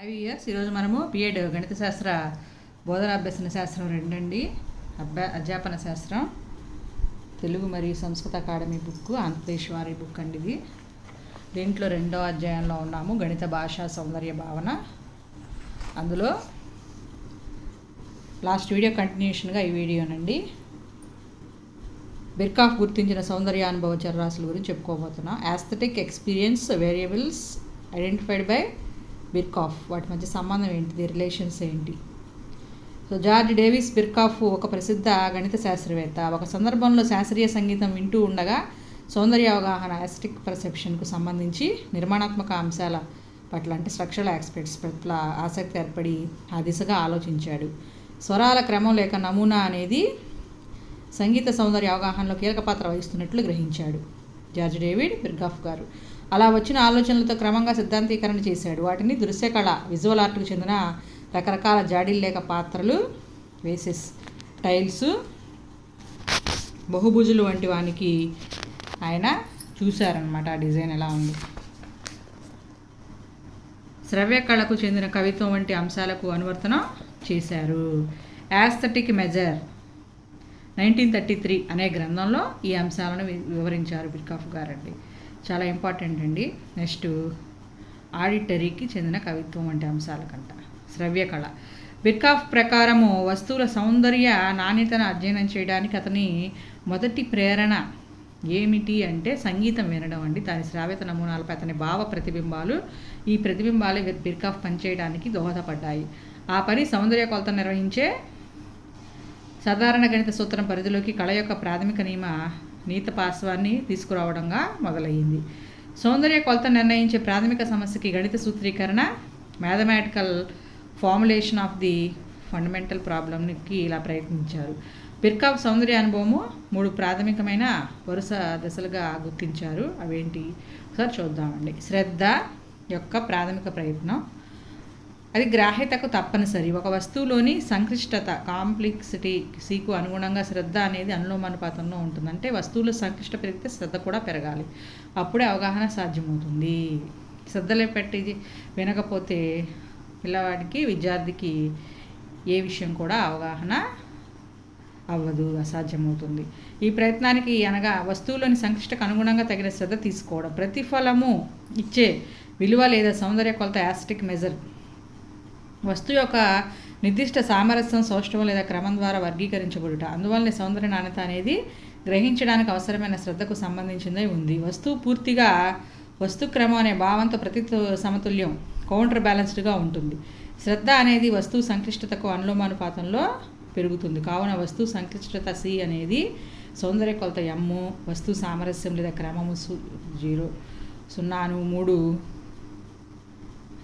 IVS ఈరోజు మనము BEd గణిత శాస్త్ర బోధనాభ్యసన శాస్త్రం 2 అండి. అధ్యాపన శాస్త్రం తెలుగు మరియు సంస్కృత అకాడమీ బుక్, ఆంధ్రప్రదేశ్ వారి బుక్ అండి ఇది. దీంట్లో 2వ అధ్యాయంలో ఉన్నాము, గణిత భాషా సౌందర్య భావన. అందులో లాస్ట్ వీడియో కంటిన్యూషన్గా ఈ వీడియోనండి. బిర్కాఫ్ గుర్తించిన సౌందర్యానుభవ చరరాశుల గురించి చెప్పుకోబోతున్నాం. Aesthetic experience variables identified by Birkhoff, వాటి మధ్య సంబంధం ఏంటిది, రిలేషన్స్ ఏంటి. సో జార్జ్ డేవిస్ బిర్కాఫ్ ఒక ప్రసిద్ధ గణిత శాస్త్రవేత్త. ఒక సందర్భంలో శాస్త్రీయ సంగీతం వింటూ ఉండగా సౌందర్య అవగాహన, యాస్థెటిక్ పర్సెప్షన్కు సంబంధించి నిర్మాణాత్మక అంశాల పట్ల అంటే స్ట్రక్చరల్ ఆస్పెక్ట్స్ పట్ల ఆసక్తి ఏర్పడి ఆ దిశగా ఆలోచించాడు. స్వరాల క్రమం లేక నమూనా అనేది సంగీత సౌందర్య అవగాహనలో కీలక పాత్ర వహిస్తున్నట్లు గ్రహించాడు జార్జ్ డేవిడ్ బిర్కాఫ్ గారు. అలా వచ్చిన ఆలోచనలతో క్రమంగా సిద్ధాంతీకరణ చేశాడు. వాటిని దృశ్యకళ, విజువల్ ఆర్ట్కు చెందిన రకరకాల జాడీలు లేక పాత్రలు, వేసెస్, టైల్స్, బహుభుజులు వంటి వానికి ఆయన చూశారనమాట. ఆ డిజైన్ ఎలా ఉంది. శ్రవ్య కళకు చెందిన కవిత్వం వంటి అంశాలకు అనువర్తనం చేశారు. యాస్థెటిక్ మెజర్ 1933 అనే గ్రంథంలో ఈ అంశాలను వివరించారు బిర్కాఫ్ గారండి. చాలా ఇంపార్టెంట్ అండి. నెక్స్ట్ ఆడిటరీకి చెందిన కవిత్వం వంటి అంశాలకంట. శ్రవ్య కళ బిర్కాఫ్ ప్రకారము వస్తువుల సౌందర్య నాణ్యతను అధ్యయనం చేయడానికి అతని మొదటి ప్రేరణ ఏమిటి అంటే సంగీతం వినడం అండి. దాని శ్రావ్యత నమూనాలపై అతని భావ ప్రతిబింబాలు, ఈ ప్రతిబింబాలు బిర్కాఫ్ పనిచేయడానికి దోహదపడ్డాయి. ఆ పని సౌందర్య కొలత నిర్వహించే సాధారణ గణిత సూత్రం పరిధిలోకి కళ యొక్క ప్రాథమిక నీత పార్శ్వాన్ని తీసుకురావడంగా మొదలయ్యింది. సౌందర్య కొలత నిర్ణయించే ప్రాథమిక సమస్యకి గణిత సూత్రీకరణ, mathematical formulation of the fundamental ప్రాబ్లంకి ఇలా ప్రయత్నించారు. బిర్కాఫ్ సౌందర్య అనుభవము 3 ప్రాథమికమైన వరుస దశలుగా గుర్తించారు. అవేంటి ఒకసారి చూద్దామండి. శ్రద్ధ యొక్క ప్రాథమిక ప్రయత్నం, అది గ్రాహ్యతకు తప్పనిసరి. ఒక వస్తువులోని సంక్లిష్టత, కాంప్లెక్సిటీకు అనుగుణంగా శ్రద్ధ అనేది అనులోమానుపాతంలో ఉంటుంది. అంటే వస్తువులో సంక్లిష్ట పెరిగితే శ్రద్ధ కూడా పెరగాలి, అప్పుడే అవగాహన సాధ్యమవుతుంది. శ్రద్ధలో పెట్టి వినకపోతే పిల్లవాడికి, విద్యార్థికి ఏ విషయం కూడా అవగాహన అవ్వదు, అసాధ్యమవుతుంది. ఈ ప్రయత్నానికి అనగా వస్తువులోని సంక్లిష్టకు అనుగుణంగా తగిన శ్రద్ధ తీసుకోవడం. ప్రతిఫలము ఇచ్చే విలువ లేదా సౌందర్య కొలత యాస్థెటిక్ మెజర్ వస్తువు యొక్క నిర్దిష్ట సామరస్యం, సౌష్ఠవం లేదా క్రమం ద్వారా వర్గీకరించబడుట. అందువల్లనే సౌందర్య నాణ్యత అనేది గ్రహించడానికి అవసరమైన శ్రద్ధకు సంబంధించిందై ఉంది. వస్తువు పూర్తిగా వస్తు క్రమం అనే భావంతో ప్రతి సమతుల్యం, కౌంటర్ బ్యాలెన్స్డ్గా ఉంటుంది. శ్రద్ధ అనేది వస్తువు సంక్లిష్టతకు అనులోమానుపాతంలో పెరుగుతుంది. కావున వస్తువు సంక్లిష్టత C అనేది సౌందర్య కొలత M, వస్తువు సామరస్యం లేదా క్రమము 0, 0, 3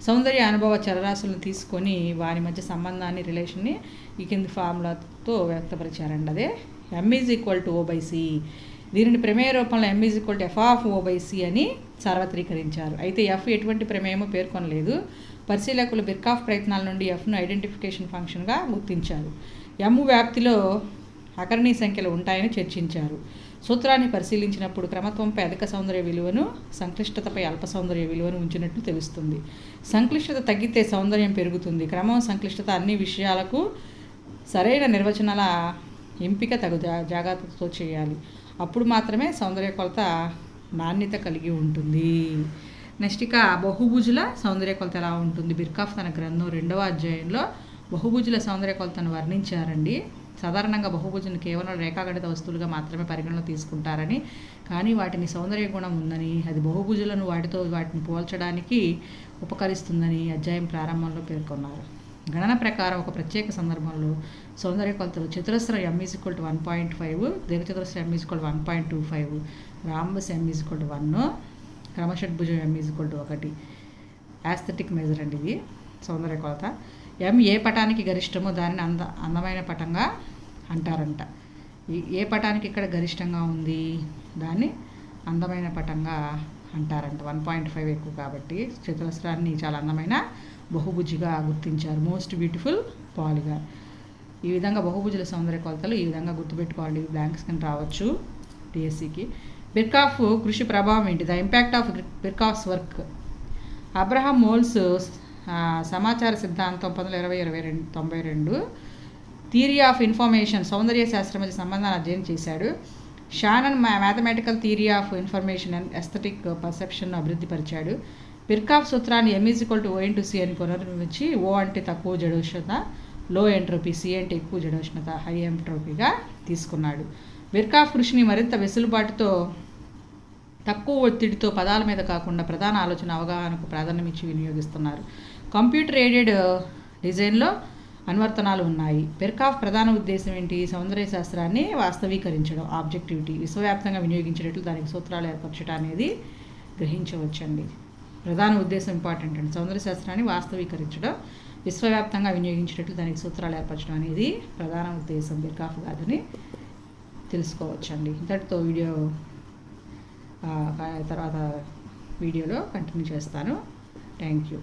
సౌందర్య అనుభవ చరరాశులను తీసుకొని వారి మధ్య సంబంధాన్ని, రిలేషన్ని ఈ కింది ఫార్ములాతో వ్యక్తపరిచారండి. అదే M=O/C. దీనిని ప్రమేయ రూపంలో M=F(O/C) అని సార్వత్రీకరించారు. అయితే F ఎటువంటి ప్రమేయమో పేర్కొనలేదు. పరిశీలకులు బిర్కాఫ్ ప్రయత్నాల నుండి Fను ఐడెంటిఫికేషన్ ఫంక్షన్గా గుర్తించారు. M వ్యాప్తిలో అకర్ణీ సంఖ్యలు ఉంటాయని చర్చించారు. సూత్రాన్ని పరిశీలించినప్పుడు క్రమత్వంపై అధిక సౌందర్య విలువను, సంక్లిష్టతపై అల్ప సౌందర్య విలువను ఉంచినట్లు తెలుస్తుంది. సంక్లిష్టత తగ్గితే సౌందర్యం పెరుగుతుంది. క్రమం, సంక్లిష్టత అన్ని విషయాలకు సరైన నిర్వచనాల ఎంపిక తగు జాగ్రత్తతో చేయాలి. అప్పుడు మాత్రమే సౌందర్య కొలత నాణ్యత కలిగి ఉంటుంది. నెక్స్ట్ ఇక బహుభుజుల సౌందర్య కొలత ఎలా ఉంటుంది. బిర్కాఫ్ తన గ్రంథం 2వ అధ్యాయంలో బహుభుజుల సౌందర్య కొలతను వర్ణించారండి. సాధారణంగా బహుభుజులను కేవలం రేఖాగణిత వస్తువులుగా మాత్రమే పరిగణలో తీసుకుంటారని, కానీ వాటిని సౌందర్య గుణం ఉందని, అది బహుభుజులను వాటిని పోల్చడానికి ఉపకరిస్తుందని అధ్యాయం ప్రారంభంలో పేర్కొన్నారు. గణన ప్రకారం ఒక ప్రత్యేక సందర్భంలో సౌందర్య కొలతలు చతురస్రం M=1.5, దీర్ఘచతురస్రం M=1.25, rhombus M=1, క్రమషడ్భుజం M=1. Aesthetic measure అండి ఇది సౌందర్య కొలత. M ఏ పటానికి గరిష్టమో దానిని అందమైన పటంగా అంటారంట. ఏ పటానికి ఇక్కడ గరిష్టంగా ఉంది దాన్ని అందమైన పటంగా అంటారంట. 1.5 ఎక్కువ కాబట్టి చతురస్రాన్ని చాలా అందమైన బహుభుజిగా గుర్తించారు. Most beautiful polygon. ఈ విధంగా బహుభుజుల సౌందర్య కొలతలు ఈ విధంగా గుర్తుపెట్టుకోవాలి. బ్లాంక్స్ కింద రావచ్చు డిఎస్సికి. బిర్కాఫ్ కృషి ప్రభావం ఏంటి. The impact of Birkhoff's work. Abraham Moles సమాచార సిద్ధాంతం 1992 థియరీ ఆఫ్ ఇన్ఫర్మేషన్ సౌందర్య శాస్త్రం మధ్య సంబంధాన్ని అధ్యయనం చేశాడు. Shannon mathematical theory of information and aesthetic perception అభివృద్ధి పరిచాడు. బిర్కాఫ్ సూత్రాన్ని M=O/C అని పునర్నిర్మించి O అంటే తక్కువ జడోష్ణత, లో ఎంట్రోపీ, C అంటే ఎక్కువ జడోష్ణత, హై ఎంట్రోపీగా తీసుకున్నాడు. బిర్కాఫ్ కృషిని మరింత వెసులుబాటుతో తక్కువ ఒత్తిడితో పదాల మీద కాకుండా ప్రధాన ఆలోచన అవగాహనకు ప్రాధాన్యం ఇచ్చి వినియోగిస్తున్నారు. కంప్యూటర్ ఎయిడెడ్ డిజైన్లో అనువర్తనాలు ఉన్నాయి. బిర్కాఫ్ ప్రధాన ఉద్దేశం ఏంటి? సౌందర్య శాస్త్రాన్ని వాస్తవీకరించడం, ఆబ్జెక్టివిటీ, విశ్వవ్యాప్తంగా వినియోగించేటట్లు దానికి సూత్రాలు ఏర్పరచడం అనేది గ్రహించవచ్చండి. ప్రధాన ఉద్దేశం ఇంపార్టెంట్ అండి. సౌందర్య శాస్త్రాన్ని వాస్తవీకరించడం, విశ్వవ్యాప్తంగా వినియోగించేటట్లు దానికి సూత్రాలు ఏర్పరచడం అనేది ప్రధాన ఉద్దేశం బిర్కాఫ్ గారిని తెలుసుకోవచ్చండి. ఇంతటితో వీడియో తర్వాత వీడియోలో కంటిన్యూ చేస్తాను. Thank you.